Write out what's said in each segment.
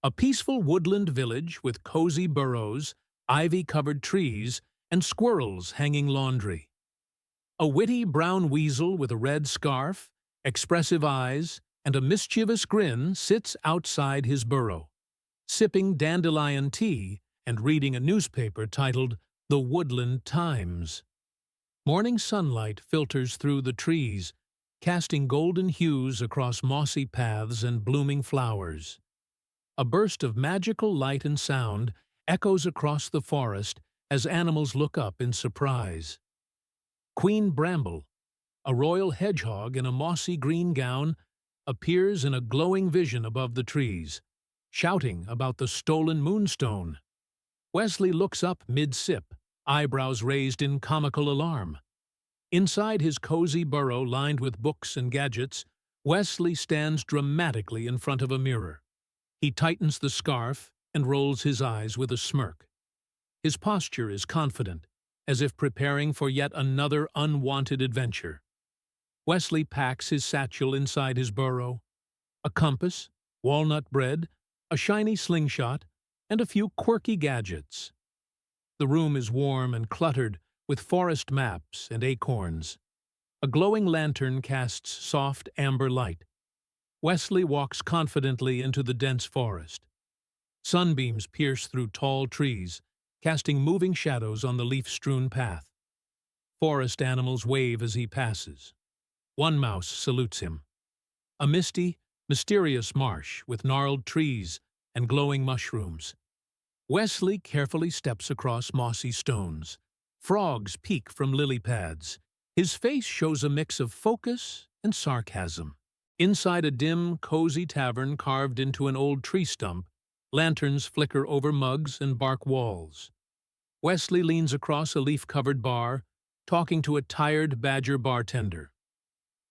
A peaceful woodland village with cozy burrows, ivy-covered trees, and squirrels hanging laundry. A witty brown weasel with a red scarf, expressive eyes, and a mischievous grin sits outside his burrow, sipping dandelion tea and reading a newspaper titled The Woodland Times. Morning sunlight filters through the trees, casting golden hues across mossy paths and blooming flowers. A burst of magical light and sound echoes across the forest as animals look up in surprise. Queen Bramble, a royal hedgehog in a mossy green gown, appears in a glowing vision above the trees, shouting about the stolen moonstone. Wesley looks up mid-sip, eyebrows raised in comical alarm. Inside his cozy burrow lined with books and gadgets, Wesley stands dramatically in front of a mirror. He tightens the scarf and rolls his eyes with a smirk. His posture is confident, as if preparing for yet another unwanted adventure. Wesley packs his satchel inside his burrow, a compass, walnut bread, a shiny slingshot, and a few quirky gadgets. The room is warm and cluttered with forest maps and acorns. A glowing lantern casts soft amber light. Wesley walks confidently into the dense forest. Sunbeams pierce through tall trees, casting moving shadows on the leaf-strewn path. Forest animals wave as he passes. One mouse salutes him. A misty, mysterious marsh with gnarled trees and glowing mushrooms. Wesley carefully steps across mossy stones. Frogs peek from lily pads. His face shows a mix of focus and sarcasm. Inside a dim, cozy tavern carved into an old tree stump, lanterns flicker over mugs and bark walls. Wesley leans across a leaf-covered bar, talking to a tired badger bartender.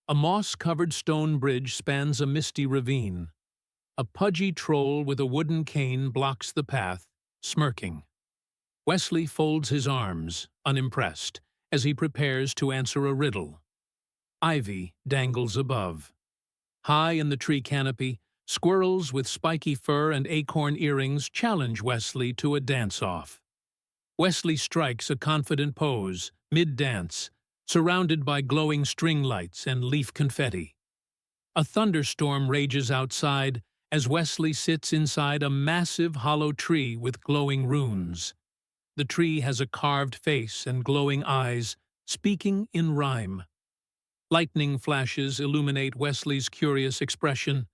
A moss-covered stone bridge spans a misty ravine. A pudgy troll with a wooden cane blocks the path, smirking. Wesley folds his arms, unimpressed, as he prepares to answer a riddle. Ivy dangles above. High in the tree canopy, squirrels with spiky fur and acorn earrings challenge Wesley to a dance-off. Wesley strikes a confident pose, mid-dance, surrounded by glowing string lights and leaf confetti. A thunderstorm rages outside as Wesley sits inside a massive hollow tree with glowing runes. The tree has a carved face and glowing eyes, speaking in rhyme. Lightning flashes illuminate Wesley's curious expression,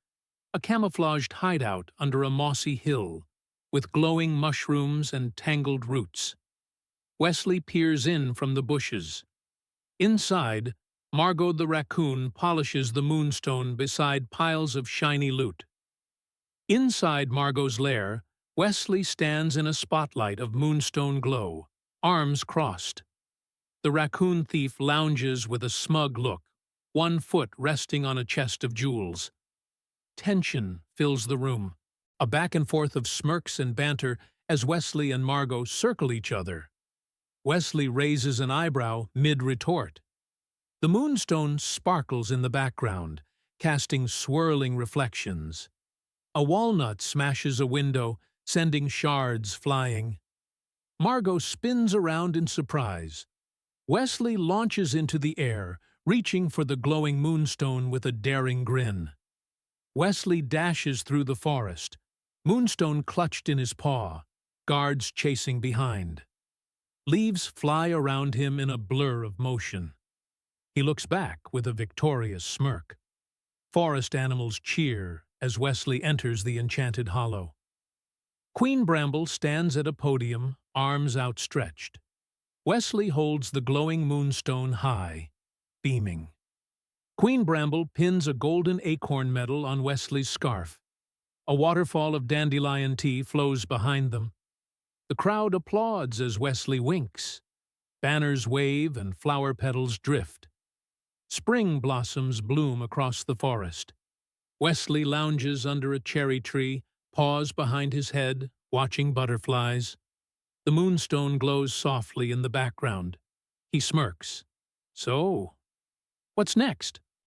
a camouflaged hideout under a mossy hill, with glowing mushrooms and tangled roots. Wesley peers in from the bushes. Inside, Margot the raccoon polishes the moonstone beside piles of shiny loot. Inside Margot's lair, Wesley stands in a spotlight of moonstone glow, arms crossed. The raccoon thief lounges with a smug look, one foot resting on a chest of jewels. Tension fills the room, a back and forth of smirks and banter as Wesley and Margot circle each other. Wesley raises an eyebrow mid-retort. The moonstone sparkles in the background, casting swirling reflections. A walnut smashes a window, sending shards flying. Margot spins around in surprise. Wesley launches into the air, reaching for the glowing moonstone with a daring grin. Wesley dashes through the forest, moonstone clutched in his paw, guards chasing behind. Leaves fly around him in a blur of motion. He looks back with a victorious smirk. Forest animals cheer as Wesley enters the enchanted hollow. Queen Bramble stands at a podium, arms outstretched. Wesley holds the glowing moonstone high, beaming. Queen Bramble pins a golden acorn medal on Wesley's scarf. A waterfall of dandelion tea flows behind them. The crowd applauds as Wesley winks. Banners wave and flower petals drift. Spring blossoms bloom across the forest. Wesley lounges under a cherry tree, paws behind his head, watching butterflies. The moonstone glows softly in the background. He smirks. So, what's next?